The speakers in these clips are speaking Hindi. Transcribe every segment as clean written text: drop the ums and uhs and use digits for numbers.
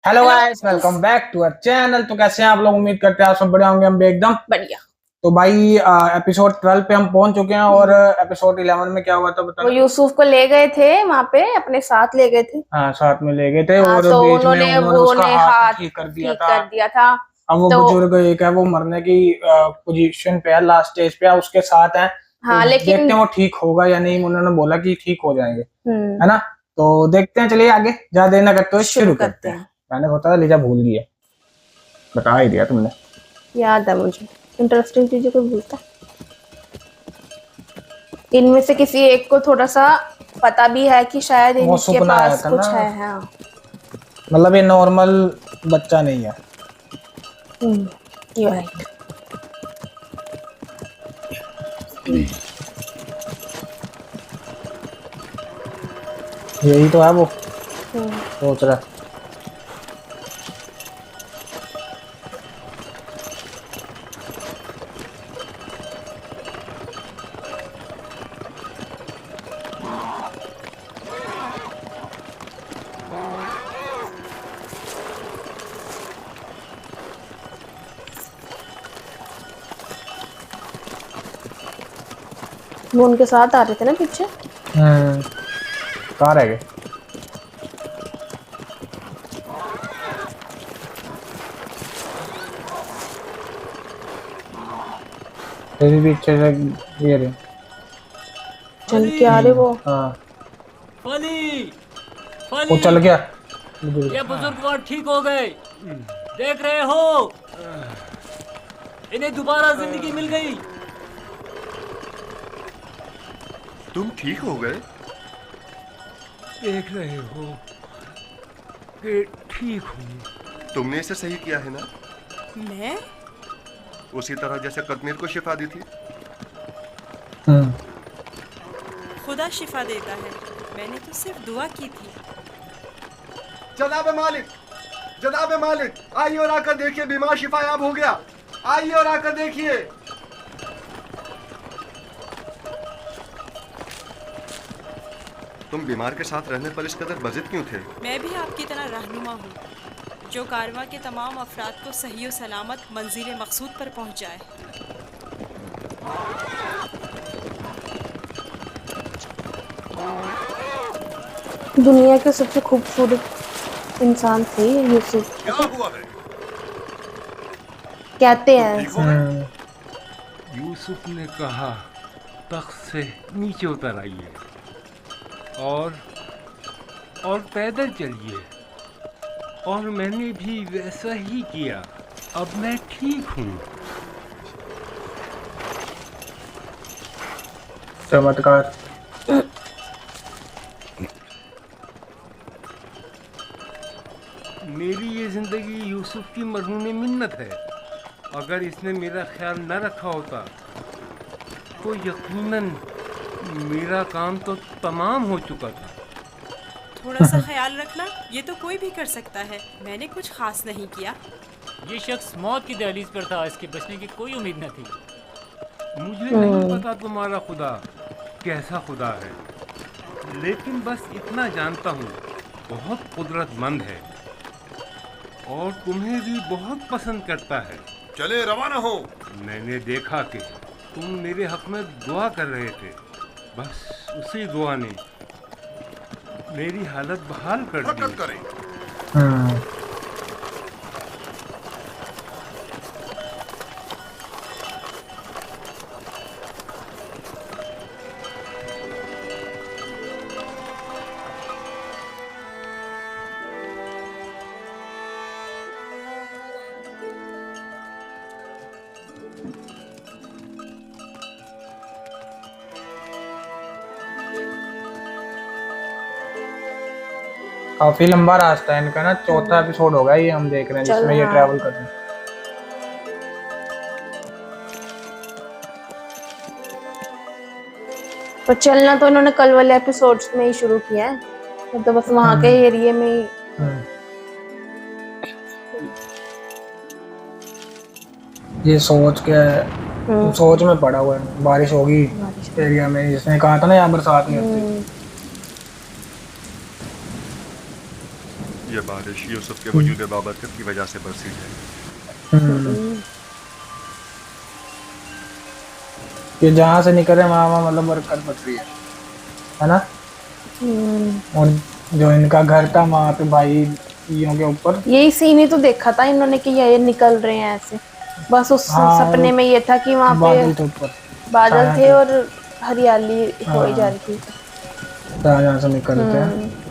Hello hello guys, welcome back to our channel. तो कैसे हैं आप लोग? उम्मीद करते हैं आप सब बढ़िया होंगे। हम भी एकदम बढ़िया। तो भाई एपिसोड 12 पे हम पहुंच चुके हैं। और एपिसोड 11 में क्या हुआ था वो बताना। यूसुफ को ले गए थे वहां पे, अपने साथ ले गए थे। हाँ, साथ में ले गए थे हाँ, और तो बीच में उन्होंने उन्होंने वो उसका ने हाथ हाथ ठीक कर दिया ठीक था। कर दिया था। अब वो तो बुजुर्ग एक है, वो मरने की पोजीशन पे है, लास्ट स्टेज पे है, उसके साथ है। तो हाँ, देखते लेकिन हैं वो ठीक होगा या नहीं। उन्होंने बोला कि ठीक हो जाएंगे, हम्म है ना। तो देखते हैं, चलिए आगे ज्यादा देर ना करते हुए शुरू शुरू करते करते हैं। हैं। मैंने बताया लीजा भूल गई है, बता ही दिया तुमने। याद है मुझे, इंटरेस्टिंग चीजें कोई भूलता है। इनमें से किसी एक को थोड़ा सा पता भी है कि शायद वो इनके सुपना आया पास था ना, कुछ है। हाँ। मतलब ये नॉर्मल बच्चा नहीं है। You right. यही तो है वो सोच रहा है। वो उनके साथ आ रहे थे ना पीछे। कहाँ रह गए? तेरी भी अच्छे से ये रहे। चल के आ रहे वो। हाँ, फली वो फली चल गया। ये बुजुर्गवार ठीक हो गए, देख रहे हो। इन्हें दोबारा जिंदगी मिल गई। तुम ठीक हो गए? देख रहे हो कि ठीक हूँ। तुमने इसे सही किया है ना, मैं? उसी तरह जैसे कश्मीर को शिफा दी थी। खुदा शिफा देता है, मैंने तो सिर्फ दुआ की थी। जनाब मालिक, जनाब मालिक, आइए और आकर देखिए, बीमार शिफायाब हो गया। आइए और आकर देखिए। तुम बीमार के साथ रहने पर इस कदर बजित क्यों थे? मैं भी आपकी तरह रहनुमा हूँ, जो कारवां के तमाम अफराद को सही और सलामत मंजिल मकसूद पर पहुँच जाए। दुनिया के सबसे खूबसूरत इंसान थे ये यूसुफ। क्या हुआ है? कहते हैं यूसुफ ने कहा तख्त से नीचे उतर आइए और पैदल चलिए, और मैंने भी वैसा ही किया। अब मैं ठीक हूँ। चमत्कार। मेरी ये जिंदगी यूसुफ की मरहूम मिन्नत है। अगर इसने मेरा ख्याल न रखा होता तो यकीनन मेरा काम तो तमाम हो चुका था। थोड़ा सा ख्याल रखना, ये तो कोई भी कर सकता है। मैंने कुछ खास नहीं किया। ये शख्स मौत की दहलीज पर था, इसके बचने की कोई उम्मीद न थी। मुझे नहीं पता तुम्हारा खुदा कैसा खुदा है, लेकिन बस इतना जानता हूँ, बहुत कुदरतमंद है और तुम्हें भी बहुत पसंद करता है। चले रवाना हो। मैंने देखा कि तुम मेरे हक में दुआ कर रहे थे, बस उसी दुआ ने मेरी हालत बहाल कर दी। करें। काफी लंबा रास्ता है इनका ना, चौथा एपिसोड होगा ये हम देख रहे हैं जिसमें ये ट्रैवल कर रहे हैं। पर चलना तो इन्होंने कल वाले एपिसोड्स में ही शुरू किया है, तो बस वहां के एरिया में ही। ये सोच के सोच में पड़ा हुआ है, बारिश होगी एरिया में, जिसने कहा था ना यहाँ बरसात नहीं होती। ये बात बारिश यूसुफ के वजूद बाबरकत की वजह से बरसी है। ये जहाँ से निकल रहे वहाँ मतलब बरकत पड़ रही है ना। और जो इनका घर था वहाँ पे भाइयों के ऊपर यही सीन ही तो देखा था इन्होंने कि ये निकल रहे हैं ऐसे, बस उस हाँ, सपने में ये था कि वहाँ बादल पे थे ऊपर, बादल थे और हरियाली हो ही जा रही थी। जहाँ से निकलते हैं।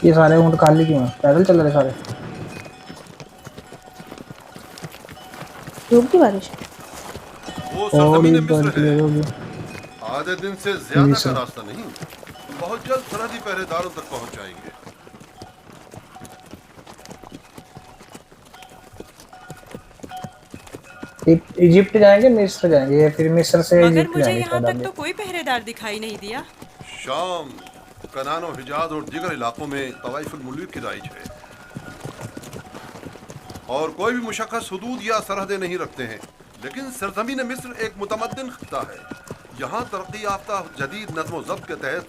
ये सारे ऊँट खाली क्यों हैं? पैदल चल रहे सारे। धूप की बारिश। वो सरजमीन मिस्र बरकत है, होगी। आधे दिन से ज्यादा का रास्ता नहीं, बहुत जल्द सरहदी पहरेदारों तक पहुंच जाएंगे। इजिप्ट जाएंगे, मिस्र जाएंगे, या फिर मिस्र से मगर इजिप्ट मुझे जाएंगे यहाँ शायद तक आगे। तो कोई पहरेदार दिखाई नहीं दिया। शाम, कनान और हिजाज और दीगर इलाकों में तवाइफुल मुल्क की राइज है और कोई भी मुशक्कस हुदूद या सरहदें नहीं रखते हैं। लेकिन सरजमीन मिस्र एक मुतमद्दिन खित्ता है। यहाँ तरक्की याफ्ता जदीद नज़्म ज़ब्त के तहत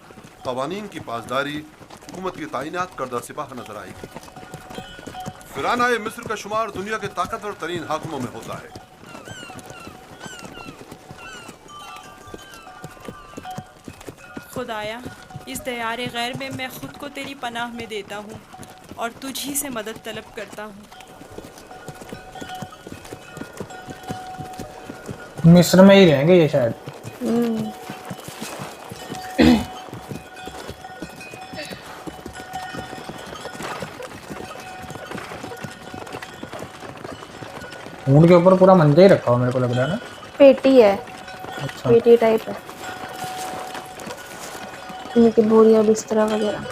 क़वानीन की पासदारी, हुकूमत की तैनात करदा सिपाह नजर आएगी। फिरानाए मिस्र का शुमार दुनिया के ताकतवर तरीन हाकिमों में होता है। खुदाया, इस दयारे गैर में मैं खुद को तेरी पनाह में देता हूँ और तुझी से मदद तलब करता हूँ। मिस्र में ही रहेंगे ये शायद। ऊँट के ऊपर पूरा मंजा ही रखा हुआ मेरे को लग रहा है ना। पेटी है, अच्छा। पेटी टाइप है, इनकी बोरियां बिस्तरा वगैरह।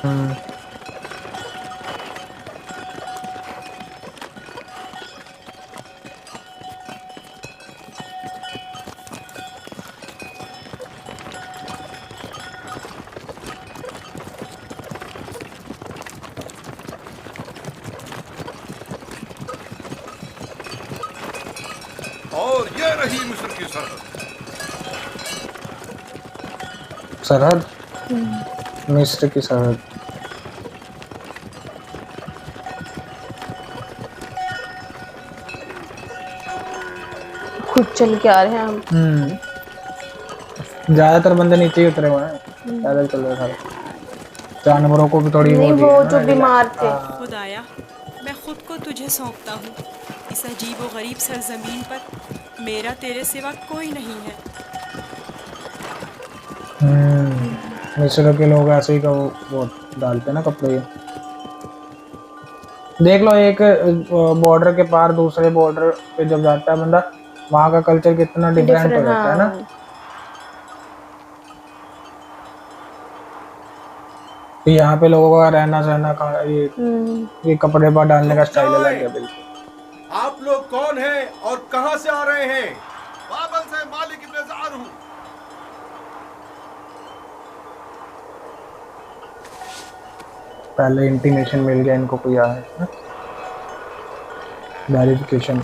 और ये रही मिस्र की सरहद। सरहद, मिस्र की सरहद। खुद चल के आ रहे हैं हम। ज्यादातर बंदे नीचे ही उतरे हुए हैं, पैदल चल रहे सारे। जानवरों को भी थोड़ी नहीं, दी वो है ना, जो बीमार थे। खुदाया, मैं खुद को तुझे सौंपता हूँ। इस अजीब व गरीब सरजमीन पर मेरा तेरे सिवा कोई नहीं है। मिस्र के लोग ऐसे ही का वो डालते हैं ना कपड़े। ये देख लो, एक बॉर्डर के पार दूसरे बॉर्डर पे जब जाता है बंदा, वहाँ का कल्चर कितना डिफरेंट हो जाता है ना। तो यहाँ पे लोगों का रहना सहना का ये कपड़े पर डालने का स्टाइल अलग है बिल्कुल। आप लोग कौन हैं और कहां से आ रहे हैं? बाबल से मालिक इब्न ज़ार हूं। पहले इंटीमेशन मिल गया इनको कोई आया है, वेरिफिकेशन।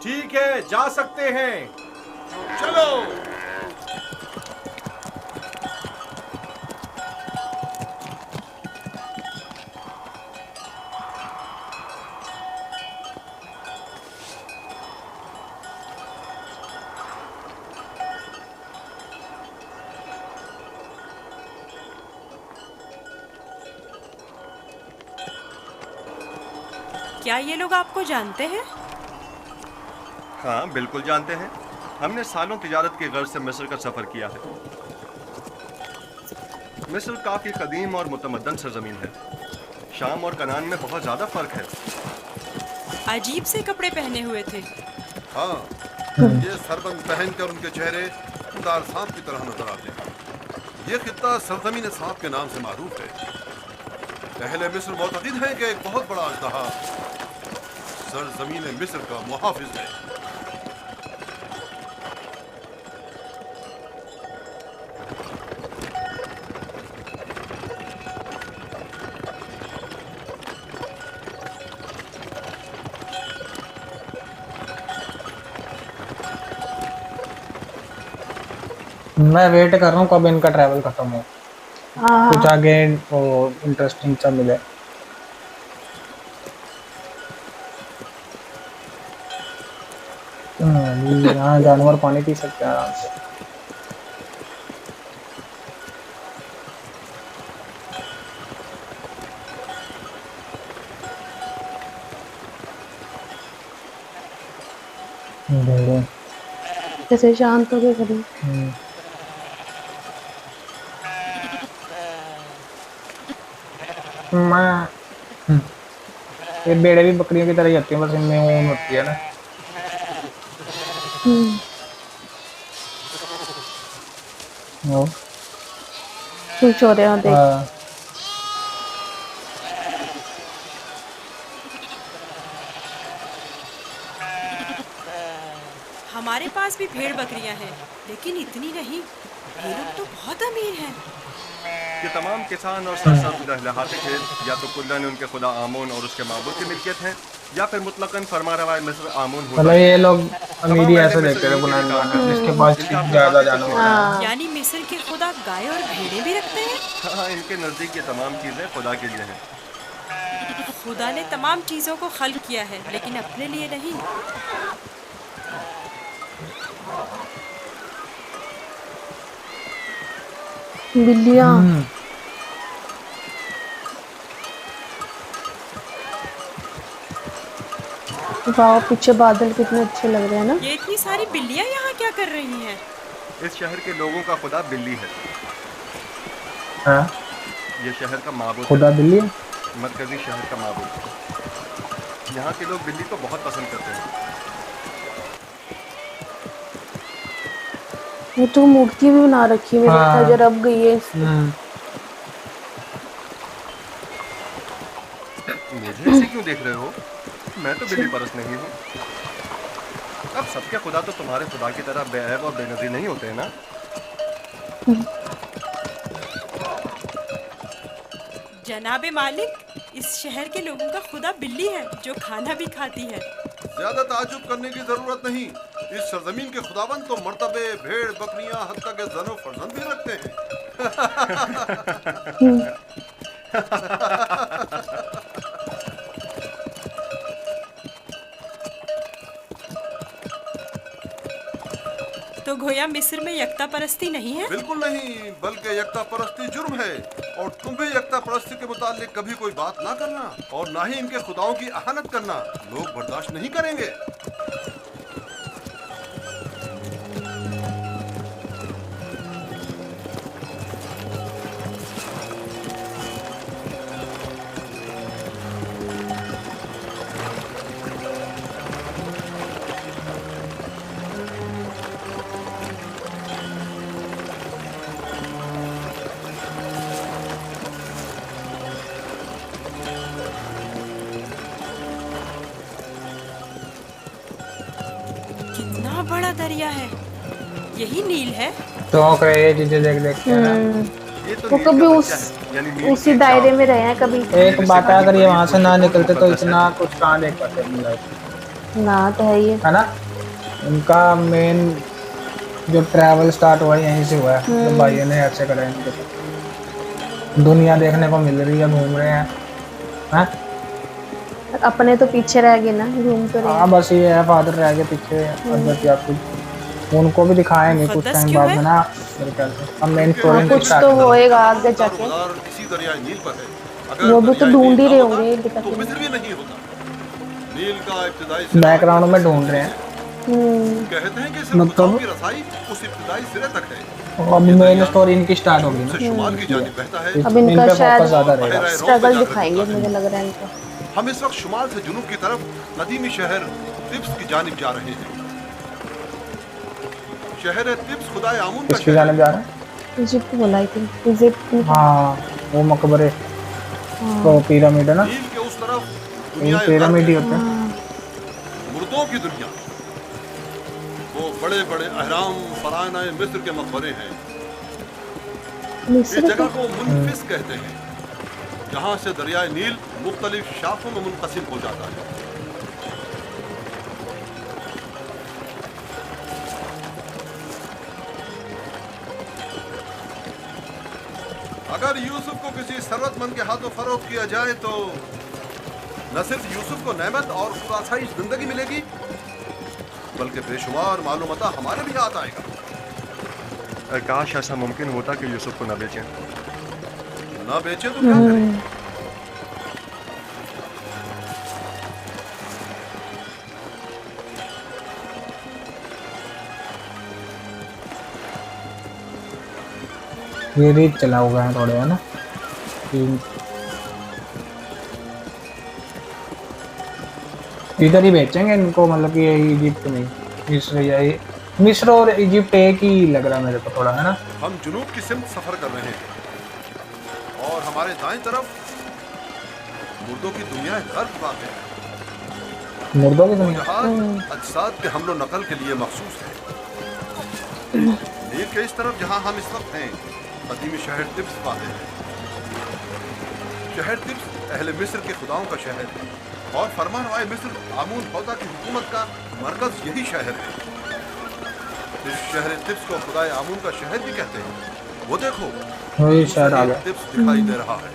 ठीक है, जा सकते हैं, चलो। क्या ये लोग आपको जानते हैं? हाँ, बिल्कुल जानते हैं। हमने सालों तिजारत की गर्ज से मिस्र का सफ़र किया है। मिस्र काफ़ी कदीम और मुतमद्दन सरजमीन है। शाम और कनान में बहुत ज़्यादा फ़र्क है। अजीब से कपड़े पहने हुए थे। हाँ, ये सरबंद पहनकर उनके चेहरे खुदार सांप की तरह नजर आते हैं। ये खित्ता सरजमीन सांप के नाम से मारूफ है। अहले मिस्र मोतक़िद हैं कि एक बहुत बड़ा अजदहा सरजमीन मिस्र का मुहाफिज है। मैं वेट कर रहा हूँ कब इनका ट्रैवल खत्म हो, हाँ कुछ आगे वो इंटरेस्टिंग सा मिले। यहाँ जानवर पानी पी सकते हैं आराम से। भेड़ें। जैसे शांत हो गए करीब। मैं ये भेड़ें भी बकरियों की तरह ही होती हैं, बस इनमें ऊन होती है ना। खुश हो रहे हो देख। हाँ। हमारे पास भी भेड़ बकरियां हैं, लेकिन इतनी नहीं। ये लोग तो बहुत अमीर हैं। ये तमाम किसान और सरसब्ज़ लहलहाते खेत या तो कुल्ला ने उनके खुदा आमून और उसके माबूद की मिल्कियत हैं, या फिर मुतलकन फरमारवा मिस्र आमून होता मतलब है। ये लोग अमीरी ऐसे देखते थे पुराने जमाने में, जिसके पास ज्यादा जानवर हैं। हाँ यानी मिस्र के खुदा गाय और भेड़ें भी रखते हैं। हाँ, इनके नज़दीक ये तमाम चीज़ें खुदा के लिए हैं। खुदा ने तमाम चीज़ों को खल्क किया है, लेकिन अपने लिए नहीं। बिल्लियाँ। वाह, पीछे बादल कितने अच्छे लग रहे हैं ना। ये इतनी सारी बिल्लियाँ यहाँ क्या कर रही हैं? इस शहर के लोगों का खुदा बिल्ली है। हाँ? ये शहर का माबूद खुदा बिल्ली है? है, मरकजी शहर का माबूद। यहाँ के लोग बिल्ली को बहुत पसंद करते हैं। वो तो मूर्ति भी बना रखी है, मेरी हाँ। नजर अब गई है इस पे। मुझे ऐसे क्यों देख रहे हो? मैं तो बिल्ली परस्त नहीं हूँ। अब सबके खुदा तो तुम्हारे खुदा की तरह बेऐब और बेनज़ीर नहीं होते हैं ना? जनाबे मालिक, इस शहर के लोगों का खुदा बिल्ली है, जो खाना भी खाती है। ज्यादा ताज्जुब करने की जरूरत नहीं। इस सरजमीन के खुदाबंद तो मर्तबे, भेड़, बकरियां, हत्ता के ज़नो फर्जंद भी रखते हैं। तो गोया मिस्र में यकता परस्ती नहीं है? बिल्कुल नहीं, बल्कि यकता परस्ती जुर्म है। और तुम भी यकता परस्ती के मुतालिक कभी कोई बात ना करना, और ना ही इनके खुदाओं की अहानत करना। लोग बर्दाश्त नहीं करेंगे। कितना बड़ा दरिया है। यही नील है। तो ये चीजें देख देख के ना। ये तो वो नील कभी का उस बच्चा है, यानी नील उसी की दायरे चाव। में रहे हैं कभी। एक बात है, अगर ये वहां से ना निकलते तो इतना कुछ कहाँ देख पाते अपनी लाइफ, ना तो है ये। है ना। उनका मेन जो ट्रैवल स्टार्ट हुआ यहीं से हुआ है, जब भाइयों ने ऐसे करा है इनके साथ। दुनिया देखने को मिल रही है, घूम रहे हैं, हैं? अपने तो पीछे रह गए ना, घूम तो रहे हैं। हाँ बस ये है, फादर रह गए पीछे। हजरत याकूब, उनको भी दिखाएंगे कुछ मुक़द्दस टाइम क्यों बाद है? में ना, मेरे ख्याल से। अब मेन स्टोरी कुछ तो होएगा आगे जाके। दारोमदार इसी दरियाए नील पर है। अगर वो भी तो दरियाए ढूंढ ही नील रहे ना होंगे होता, अभी तक तो में। मिस्र भी नहीं होता। नील का इब्तिदाई सिरा बैकग्राउंड में ढूंढ रहे हैं। कहते हैं कि सिर्फ मतलब खुदाओं की रसाई उस इब्तिदाई सिरे तक है। अब मेन स्टोरी इनकी स्टार्ट होगी से ना। शुमाल की जानिब बहता है। अब इन इनका पे फोकस शायद ज्यादा रहेगा। बहरा रोम स्ट्रगल से जाकर दिखाएंगे, होता है। मुझे लग रहा है इनको। हम इस वक्त शुमाल से जुनूब की तरफ कदीमी शहर तिब्स की जानिब जा रहे हैं। शहर तिब्स खुदाए आमून का किसकी शहर जाने है। जा रहे हैं? इजिप्ट बोला आई थिंक, इजिप्ट। हाँ, वो मकबरे तो पिरामिड है ना, नील के उस तरफ इन दुनिया पिरामिड ही होते हैं। मुर्दों की दुनिया। वो बड़े बड़े अहराम फराना मिस्र के मकबरे हैं। इस मिस्र जगह को मुनफिस कहते हैं, जहाँ से दरियाए नील मुख्तलिफ शाखों में मुनक़सिम हो जाता है। अगर यूसुफ को किसी सरवतमंद के हाथों फरोख्त किया जाए तो न सिर्फ यूसुफ को नेमत और खुदासाइश जिंदगी मिलेगी, बल्कि बेशुमार मालूमता हमारे भी हाथ आएगा। काश ऐसा मुमकिन होता कि यूसुफ को न बेचें। ना बेचे तो क्या करें? ये रीच चला हुआ है थोड़े, है ना? इधर ही बेचेंगे इनको, मतलब कि यही इजिप्ट में, मिस्र या मिस्र और इजिप्ट एक ही लग रहा है मेरे को थोड़ा, है ना? हम जुनूब की सिमत सफर कर रहे हैं और हमारे दाएं तरफ मुर्दों की दुनिया गर्द वाक़ है। मुर्दों की दुनिया। जहाज अजसाद के हमलो नकल के लिए मखसूस है। नील के इस तरफ जहां हम इस वक्त हैं, कदीमी शहर तिब्स वाक़ है। शहर तिब्स अहले मिस्र के खुदाओं का शहर है और फरमानवाए मिस्र आमून फौजा की हुकूमत का मरकज यही शहर है। इस शहर तिब्स को खुदाए आमून का शहर भी कहते हैं। वो देखो, वही शहर आ गया। तिब्स दिखाई दे रहा है।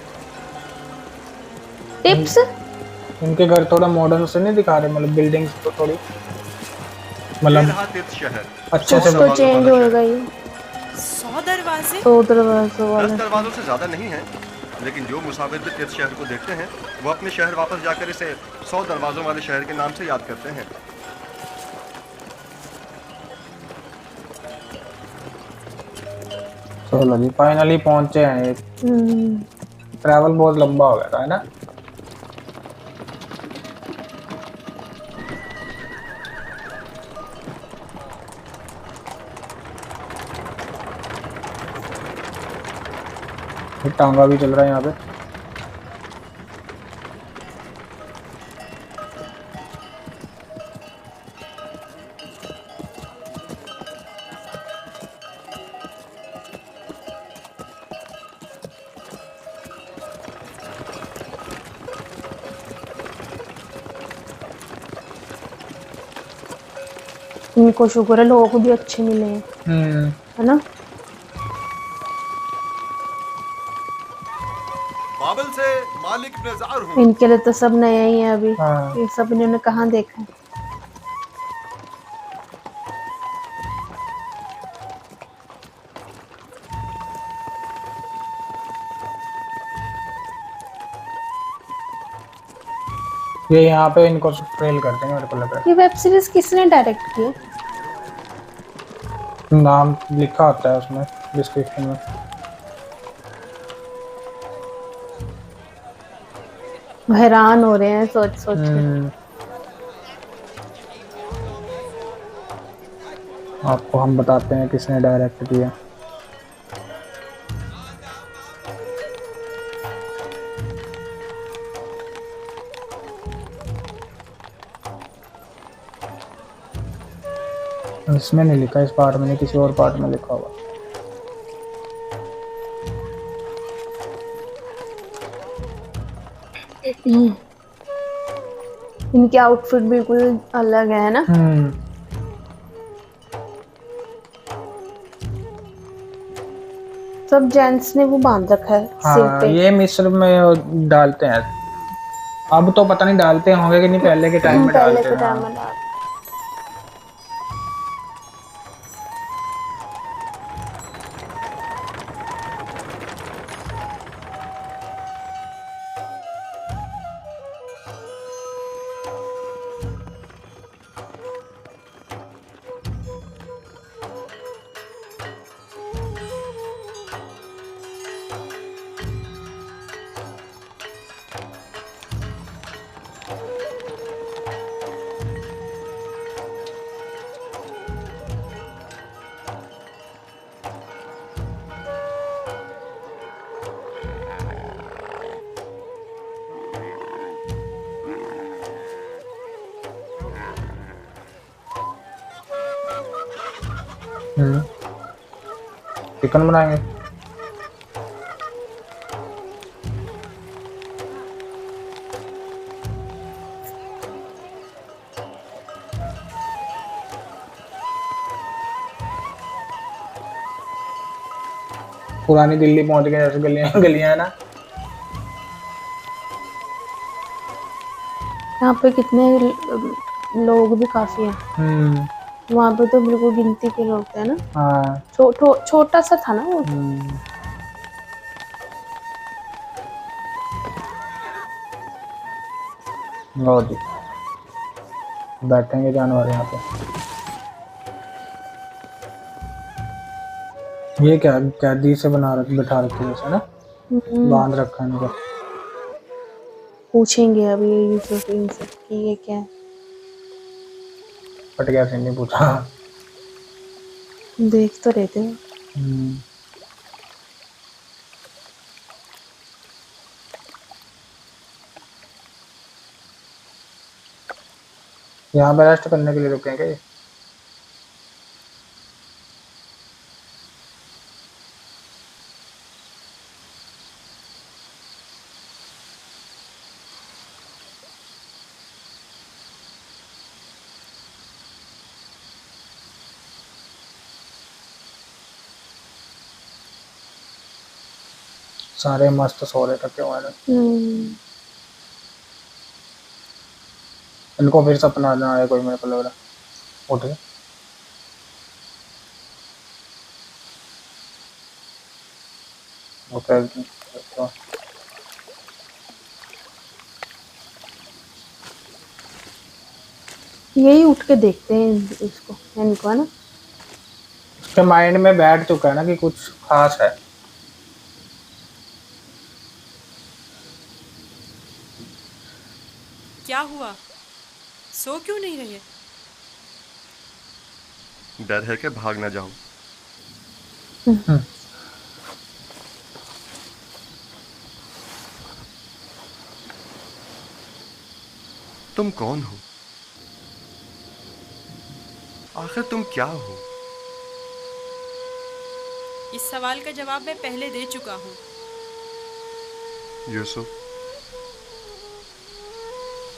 टिप्स इनके घर थोड़ा मॉडर्न से नहीं दिखा रहे, मतलब बिल्डिंग्स तो थोड़ी ये मतलब रहा तिब्स शहर। अच्छे से तो चेंज होएगा ये 100 दरवाजे। तो दरवाजों 10 वाला। दरवाजों से ज़्यादा नहीं है, लेकिन जो मुसाफिर भी तिब्स शहर को देखते हैं वो अपने शहर वापस जाकर इसे 100 दरवाजों वाले शहर के नाम से याद करते हैं। चलो जी, फाइनली पहुंचे हैं। ट्रैवल बहुत लंबा हो गया था, है ना? ये टांगा भी चल रहा है यहाँ पे। इनको शुक्र है लोगों को भी अच्छे मिले हैं, है ना? बाबल से मालिक नजार हूँ। इनके लिए तो सब नया ही है अभी। हाँ। ये सब इन्होंने कहाँ देखा है? ये यहाँ पे इनको ट्रेल कर देंगे, मेरे को लग रहा ये वेब सीरीज किसने डायरेक्ट की है? है। नाम लिखा होता है उसमें डिस्क्रिप्शन में। हैरान हो रहे हैं सोच सोच के। आपको हम बताते हैं किसने डायरेक्ट किया। इसमें नहीं लिखा, इस पार्ट में नहीं, किसी और पार्ट में लिखा हुआ। इनकी आउटफिट बिल्कुल अलग है ना? सब जेंट्स ने वो बांध रखा है सिर हाँ, पे। ये मिस्र में डालते हैं। अब तो पता नहीं डालते होंगे कि नहीं, पहले के टाइम में पहले डालते के थे। टाइम हाँ। में डाल। चिकन बनाएंगे। पुरानी दिल्ली पहुंच गए, जैसे गलियां गलियां है ना। यहाँ पे कितने लोग भी काफी हैं। वहाँ पे तो बिल्कुल गिनती के लोग थे ना। हाँ। छोटा सा था ना वो। लो जी, बैठेंगे जानवर यहाँ पे। ये क्या कैदी से बिठा रखी है जैसे ना, बांध रखा है इनको। पूछेंगे अभी यूसुफ इनसे कि ये क्या है। फट गया, नहीं पूछा। देख तो रहे थे। यहाँ पे रेस्ट करने के लिए रुके हैं क्या ये? सारे मस्त सो रहे थके हुए हैं। इनको फिर सपना ना आए कोई, मेरे को लग रहा। उठ गए। यही उठ के देखते हैं इसको, इनको है ना। उसके माइंड में बैठ चुका है ना कि कुछ खास है। क्या हुआ, सो क्यों नहीं रहे? डर है कि भाग ना जाऊं। तुम कौन हो? आखिर तुम क्या हो? इस सवाल का जवाब मैं पहले दे चुका हूँ। यूसुफ,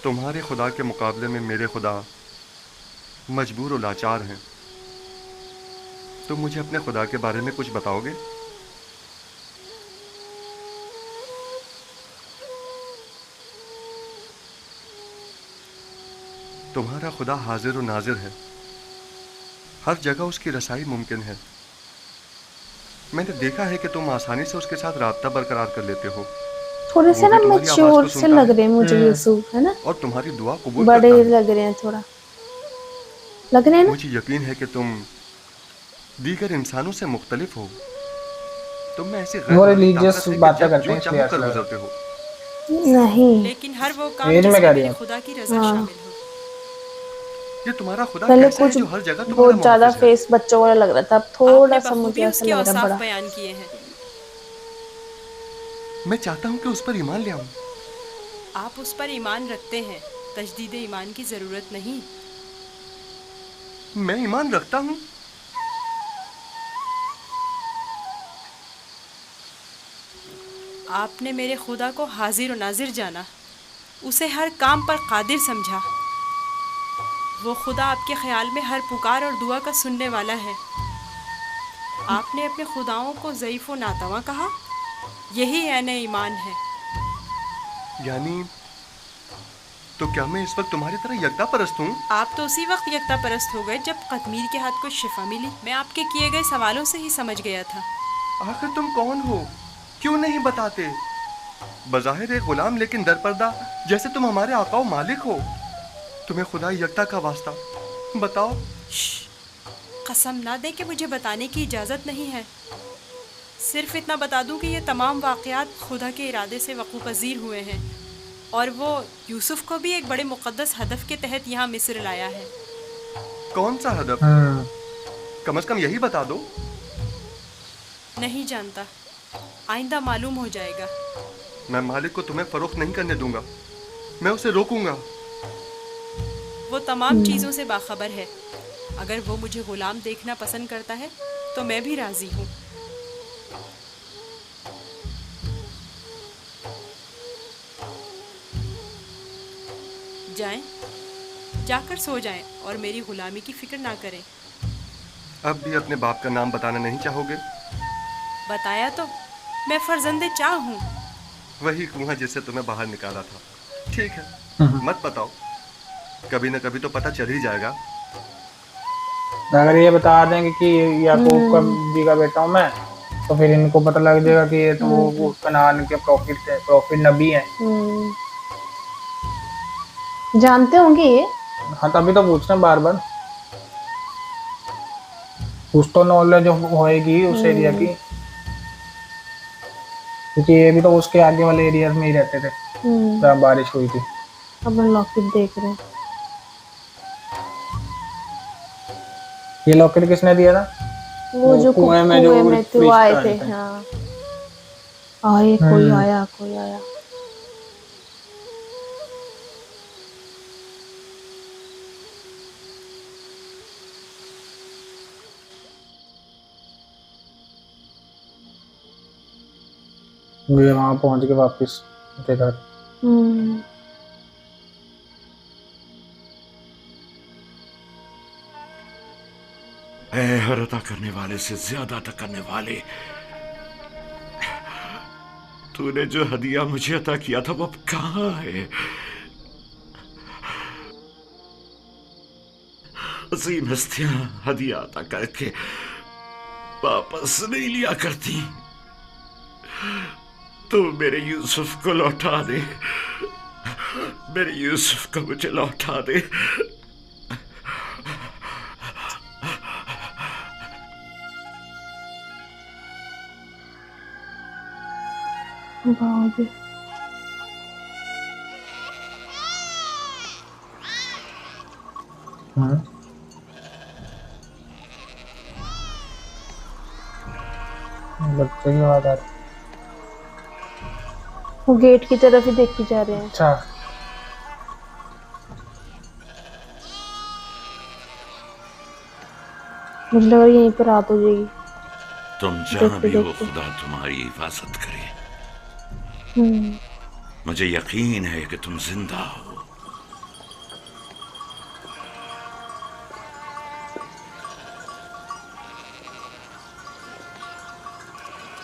तुम्हारे खुदा के मुकाबले में मेरे खुदा मजबूर और लाचार हैं। तुम मुझे अपने खुदा के बारे में कुछ बताओगे? तुम्हारा खुदा हाजिर और नाजिर है, हर जगह उसकी रसाई मुमकिन है। मैंने देखा है कि तुम आसानी से उसके साथ राब्ता बरकरार कर लेते हो। थोड़े से ना मैच्योर से लग रहे हैं मुझे यूसुफ, है ना। और तुम्हारी दुआ कबूल बड़े करता है। लग रहे हैं, थोड़ा लग रहे हैं ना। मुझे यकीन है कि तुम दीगर इंसानों से मुख्तलिफ हो। तुम में ऐसी वो रिलीजियस बातें करते हैं जो इसलिए चाहो ऐसा कर लग गुजरते हो। नहीं, लेकिन हर वो काम एज में कह जिसमें रही मेरे हूँ। खुदा की रजा शामिल हो। ये तुम्हारा खुदा पहले कैसा है कुछ जो हर जगह तुम्हारा बहुत ज्यादा मुहाफिज है? फेस बच्चों वाला लग रहा था, अब थोड़ा आपने सा मुझे बखूबी ऐसा उसके लग रहा है औसाफ बड़ा। बयान किए हैं। मैं चाहता हूं कि उस पर ईमान ले आऊं। आप उस पर ईमान रखते हैं, तजदीद ईमान की जरूरत नहीं। मैं ईमान रखता हूं। आपने मेरे खुदा को हाजिर और नाजिर जाना, उसे हर काम पर कादिर समझा। वो खुदा आपके ख्याल में हर पुकार और दुआ का सुनने वाला है। आपने अपने खुदाओं को ज़ईफ़ व नातवा कहा, यही ऐन ईमान है। यानी तो क्या मैं इस वक्त तुम्हारी तरह यकता परस्त हूँ? आप तो उसी वक्त यकता परस्त हो गए जब कतमीर के हाथ को शिफा मिली। मैं आपके किए गए सवालों से ही समझ गया था। आखिर तुम कौन हो? क्यों नहीं बताते? बज़ाहिर एक गुलाम लेकिन दरपर्दा, जैसे तुम हमारे आका व मालिक हो। तुम्हें खुदा यकता का वास्ता बताओ। कसम ना दे कि मुझे बताने की इजाज़त नहीं है। सिर्फ इतना बता दूं कि ये तमाम वाक़यात खुदा के इरादे से वक़ू पज़ीर हुए हैं, और वो यूसुफ को भी एक बड़े मुक़द्दस हदफ के तहत यहाँ मिस्र लाया है। कौन सा हदफ? कम से कम यही बता दो। नहीं जानता, आइंदा मालूम हो जाएगा। मैं मालिक को तुम्हें फरोख्त नहीं करने दूंगा, मैं उसे रोकूंगा। वो तमाम चीज़ों से बाखबर है। अगर वो मुझे गुलाम देखना पसंद करता है तो मैं भी राज़ी हूँ। जाएं, जाकर सो जाएं और मेरी गुलामी की फिक्र ना करें। अब भी अपने बाप का नाम बताना नहीं चाहोगे? बताया तो, मैं फर्जंदे चाह हूँ। वही कुआं जिससे तुम्हें बाहर निकाला था। ठीक है, मत बताओ, कभी न कभी तो पता चल ही जाएगा। अगर ये बता देंगे कि याकूब का जी का बेटा हूँ मैं, तो फिर इनको पता लग जाएगा कि ये तो वो कनान के प्रॉफिट नबी हैं। जानते होंगे ये। हाँ, तभी तो पूछ रहे हैं बार बार, कुछ तो नॉलेज होएगी उस एरिया की, क्योंकि ये भी तो उसके आगे वाले एरिया में ही रहते थे जहाँ बारिश हुई थी। अपन लॉकेट देख रहे हैं। ये लॉकेट किसने दिया था? वो जो कुएं में जो priest आए थे। आए थे। हाँ, आए, कोई आया, कोई आया। ये वहां पहुंच के वापस उनके घर। हर अता करने वाले से ज्यादा अता करने वाले, तूने जो हदिया मुझे अता किया था वो अब कहाँ है? अजीम हस्तियां हदिया अता करके वापस नहीं लिया करती। तू मेरे यूसुफ को लौटा दे, मेरे यूसुफ को मुझे लौटा दे। बाबू बच्चे की बात आ रही। वो गेट की तरफ ही देखी जा रहे हैं। अच्छा, मुझे लगा यहीं पर रात हो जाएगी। तुम जहां भी हो, खुदा तुम्हारी हिफाजत करे। मुझे यकीन है कि तुम जिंदा हो।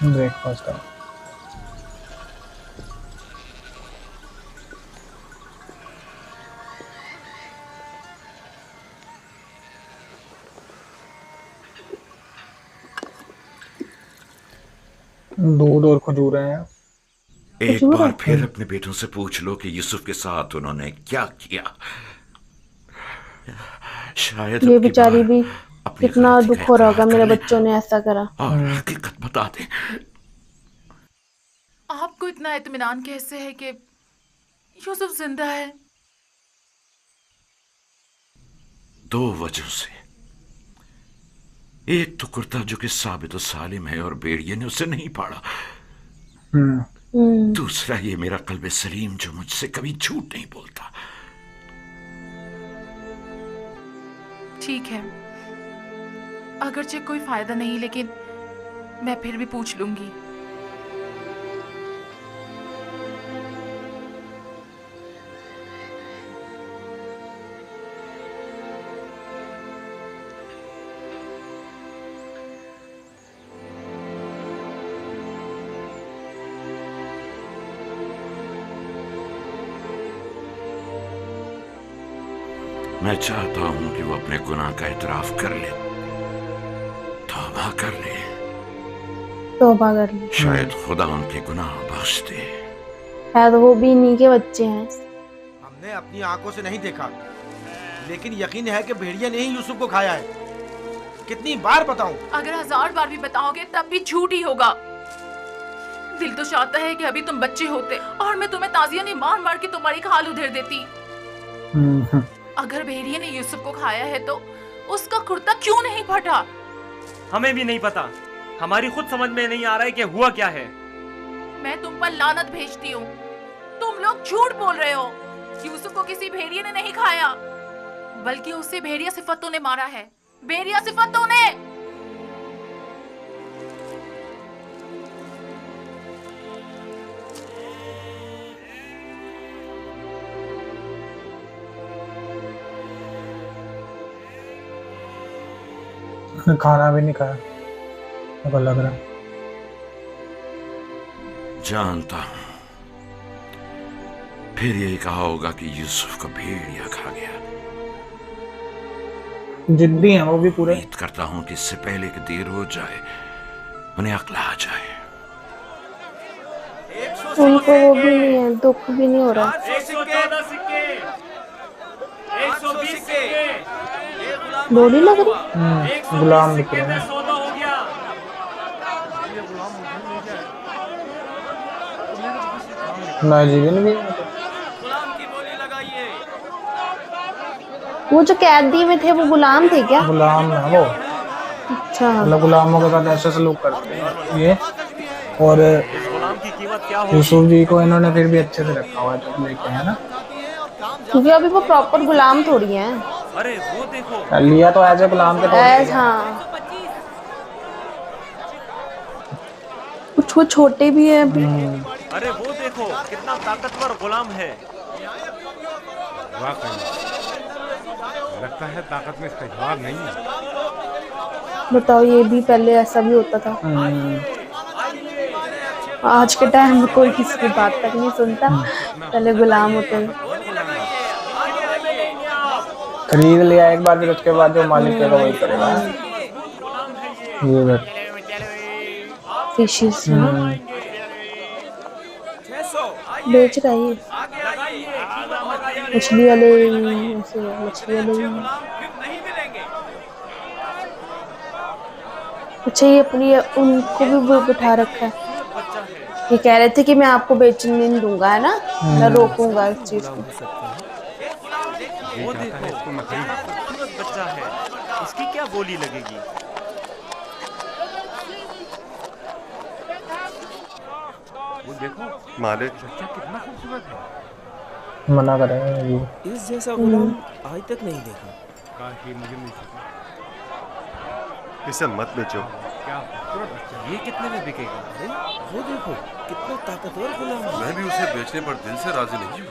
ब्रेकफास्ट करो। दूध और खजूरें हैं। एक बार फिर अपने बेटों से पूछ लो कि यूसुफ के साथ उन्होंने क्या किया। शायद ये बेचारी भी कितना दुख हो रहा होगा, मेरे बच्चों ने ऐसा करा। और हकीकत बता दे। आपको इतना इत्मीनान कैसे है कि यूसुफ जिंदा है? 2 वजहों से। एक तो कुर्ता जो कि साबित और सालिम है और भेड़िए ने उसे नहीं पाड़ा। दूसरा ये मेरा कल्बे सलीम जो मुझसे कभी झूठ नहीं बोलता। ठीक है, अगरचे कोई फायदा नहीं, लेकिन मैं फिर भी पूछ लूंगी। मैं चाहता हूं कि वो अपने गुनाह का इतराफ कर ले, तौबा कर ले। तौबा कर ले। शायद खुदा उनके गुनाह बख्श दे। शायद वो भी इन्हीं के बच्चे हैं। हमने अपनी आंखों से नहीं देखा, लेकिन यकीन है कि भेड़िया ने ही यूसुफ को खाया है। कितनी बार बताऊं? अगर 1000 बार भी बताओगे तब भी झूठ ही होगा। दिल तो चाहता है कि अभी तुम बच्चे होते और मैं तुम्हें ताजिया नहीं मार मार के तुम्हारी खाल उधेड़ देती। अगर भेड़िए ने यूसुफ को खाया है तो उसका कुर्ता क्यों नहीं फटा? हमें भी नहीं पता, हमारी खुद समझ में नहीं आ रहा है कि हुआ क्या है। मैं तुम पर लानत भेजती हूँ। तुम लोग झूठ बोल रहे हो। यूसुफ को किसी भेड़िए ने नहीं खाया, बल्कि उसे भेड़िया सिफतों ने मारा है। भेड़िया सिफतों ने। खाना भी नहीं खाया, मुझे लग रहा है। जानता हूं, फिर यही कहा होगा कि यूसुफ को भेड़िया खा गया। जिद्दी हैं वो भी पूरे। उम्मीद करता हूं कि इससे पहले कि देर हो जाए उन्हें अक्ल आ जाए। उनको वो भी नहीं है, दुख भी नहीं हो रहा। 114 सिक्के, 120 सिक्के, बोली लग रही। 120 गुलाम दिख सिक्के रहे में हैं। सौदा हो गया। नाइजीरियन भी है। वो जो कैदी में थे वो गुलाम थे क्या? गुलाम है वो। अच्छा। मतलब गुलामों के साथ ऐसे सलूक करते हैं ये। और इस गुलाम की कीमत क्या होगी? यूसुफ जी को इन्होंने फिर भी अच्छे से रखा हुआ है तो लेके, है ना। क्योंकि अभी वो प्रॉपर गुलाम थोड़ी हैं। अरे वो देखो, लिया तो ऐसे गुलाम के तौर पे। हाँ, कुछ वो छोटे भी हैं अभी। अरे वो देखो कितना ताकतवर गुलाम है। वाकई लगता है ताकत में इसका जवाब नहीं है। बताओ, ये भी पहले ऐसा भी होता था। आज के टाइम में कोई किसी की बात तक नहीं सुनता। पहले गुलाम होते थे। खरीद लिया एक बार, फिर उसके बाद जो मालिक करेगा वही करेगा। ये देख। फिशेस बेच रहा है ये। मछली वाले ऐसे मछली वाले। अच्छा, ये अपनी उनको भी वो बिठा रखा है। ये कह रहे थे कि मैं आपको बेचने नहीं दूंगा, है ना, मैं रोकूंगा इस चीज को। वो देखो कितना खूबसूरत बच्चा है, इसकी क्या बोली लगेगी? वो देखो मालिक, बच्चा कितना खूबसूरत है। मना करेंगे ये। इस जैसा गुलाम आज तक नहीं देखा। काश ये मुझे मिल सके। इसे मत बेचो। क्या खूबसूरत बच्चा है। ये कितने में बिकेगा? अरे वो देखो कितना ताकतवर गुलाम है। मैं भी उसे बेचने पर दिल से राजी नहीं हूँ।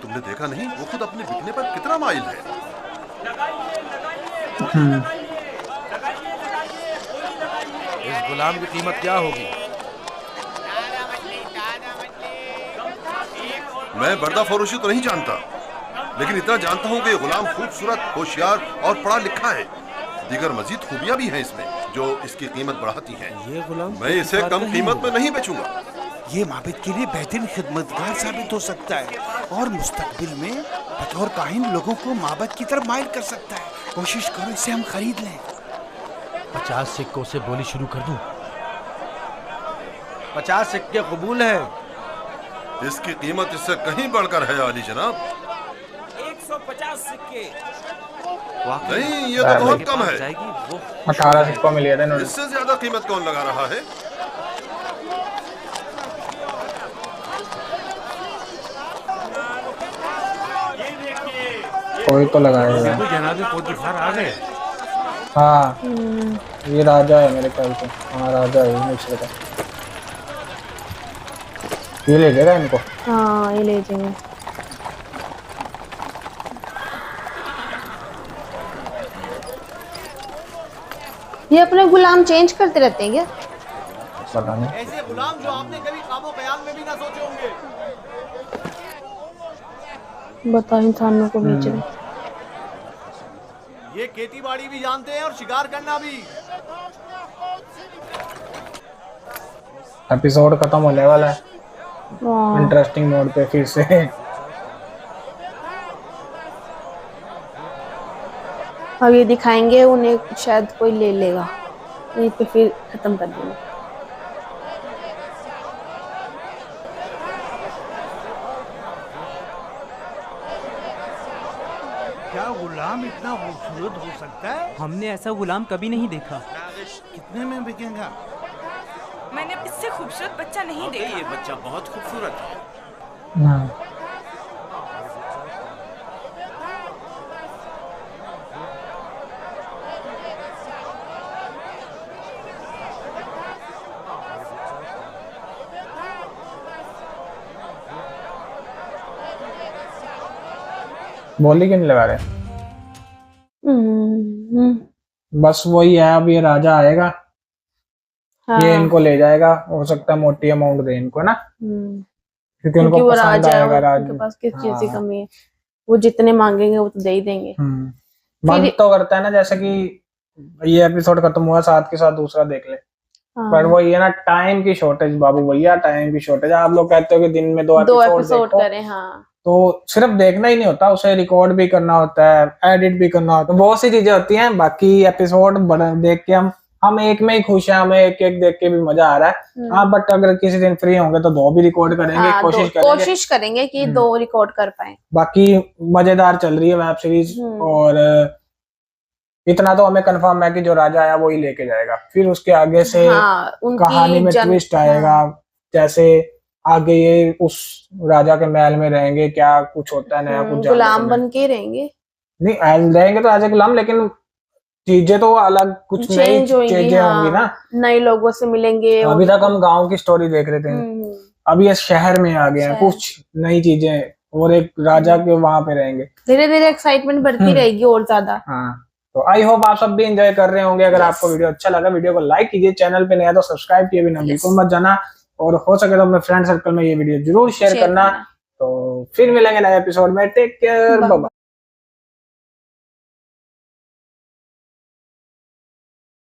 तुमने देखा नहीं वो खुद अपने बिकने पर कितना माइल है। इस गुलाम की कीमत क्या होगी? मैं बर्दा फरोशी तो नहीं जानता, लेकिन इतना जानता हूँ कि ये गुलाम खूबसूरत, होशियार और पढ़ा लिखा है। दीगर मजीद खूबियां भी हैं इसमें जो इसकी कीमत बढ़ाती हैं। ये गुलाम मैं इसे कम कीमत में नहीं बेचूंगा। ये माबिद के लिए बेहतरीन खिदमतगार साबित हो सकता है और मुस्तकबिल में बतौर काहिन लोगों को माबद की तरफ माइल कर सकता है। कोशिश करो इसे हम खरीद लें। 50 सिक्कों से बोली शुरू कर दूं? 50 सिक्के कबूल है। इसकी कीमत इससे कहीं बढ़कर है आली जनाब। 150 सिक्के। नहीं, ये तो बहुत कम है। 18 सिक्कों में लिया था इन्होंने। इससे ज्यादा कीमत कौन लगा रहा है? कोई तो लगाएगा। देखो जनाबे पोतीफार आ गए। हाँ, ये राजा है मेरे ख्याल से। हाँ राजा है मिस्र का। ये ले लेगा इनको। हाँ, ये ले जाएंगे। ये अपने गुलाम चेंज करते रहते हैं क्या? पता नहीं। ऐसे गुलाम जो आपने कभी ख्वाबो ख्याल में भी ना सोचे होंगे। बताओ, इंसानों को बेच रहे। ये खेती बाड़ी भी जानते हैं और शिकार करना भी। एपिसोड खत्म होने वाला है हाँ। इंटरेस्टिंग मोड पे फिर से। अब ये दिखाएंगे उन्हें, शायद कोई ले लेगा, यहीं पे फिर खत्म कर देंगे। क्या गुलाम इतना खूबसूरत हो सकता है? हमने ऐसा गुलाम कभी नहीं देखा। कितने में बिकेगा? मैंने इससे खूबसूरत बच्चा नहीं देखा। ये बच्चा बहुत खूबसूरत है। बोली क्यों नहीं लगा रहे? बस वही है, अब ये राजा आएगा हाँ। ये इनको ले जाएगा, हो सकता है मोटी अमाउंट दे इनको ना, क्योंकि उनको वो पसंद राजा है, आएगा राज। उनके पास किस चीज की हाँ। कमी है, वो जितने मांगेंगे वो तो दे ही देंगे। मन तो करता है ना जैसे कि ये एपिसोड खत्म हुआ साथ के साथ दूसरा देख ले, पर वो ये ना टाइम की शॉर्टेज बाबू भैया, टाइम की शॉर्टेज। आप लोग कहते हो कि दिन में 2 एपिसोड करें, हाँ। तो सिर्फ देखना ही नहीं होता, उसे रिकॉर्ड भी करना होता है, एडिट भी करना होता है, बहुत सी चीजें होती हैं। बाकी एपिसोड देख के हम एक में ही खुश हैं, हमें एक एक देख के भी मजा आ रहा है। हाँ, बट अगर किसी दिन फ्री होंगे तो 2 भी रिकॉर्ड करेंगे। हाँ, कोशिश करेंगे कि 2 रिकॉर्ड कर पाए। बाकी मजेदार चल रही है वेब सीरीज, और इतना तो हमें कंफर्म है कि जो राजा आया वो ही लेके जाएगा। फिर उसके आगे से कहानी में ट्विस्ट आएगा, जैसे आगे ये उस राजा के महल में रहेंगे, क्या कुछ होता है नया, कुछ गुलाम बन के रहेंगे, नहीं रहेंगे तो राजा गुलाम, लेकिन चीजें तो अलग, कुछ नई चीजें होंगी ना, नए लोगों से मिलेंगे। अभी तक हम गांव की स्टोरी देख रहे थे, अभी ये शहर में आ गए हैं, कुछ नई चीजें, और एक राजा के वहां पे रहेंगे। धीरे धीरे एक्साइटमेंट बढ़ती रहेगी और ज्यादा। हाँ, तो आई होप आप सब भी एंजॉय कर रहे होंगे। अगर आपको वीडियो अच्छा लगा, वीडियो को लाइक कीजिए, चैनल पे नया तो सब्सक्राइब किए बिना बिल्कुल मत जाना, और हो सके तो अपने फ्रेंड सर्कल में ये वीडियो जरूर शेयर करना। तो फिर मिलेंगे नए एपिसोड में, टेक केयर, बाय बाय।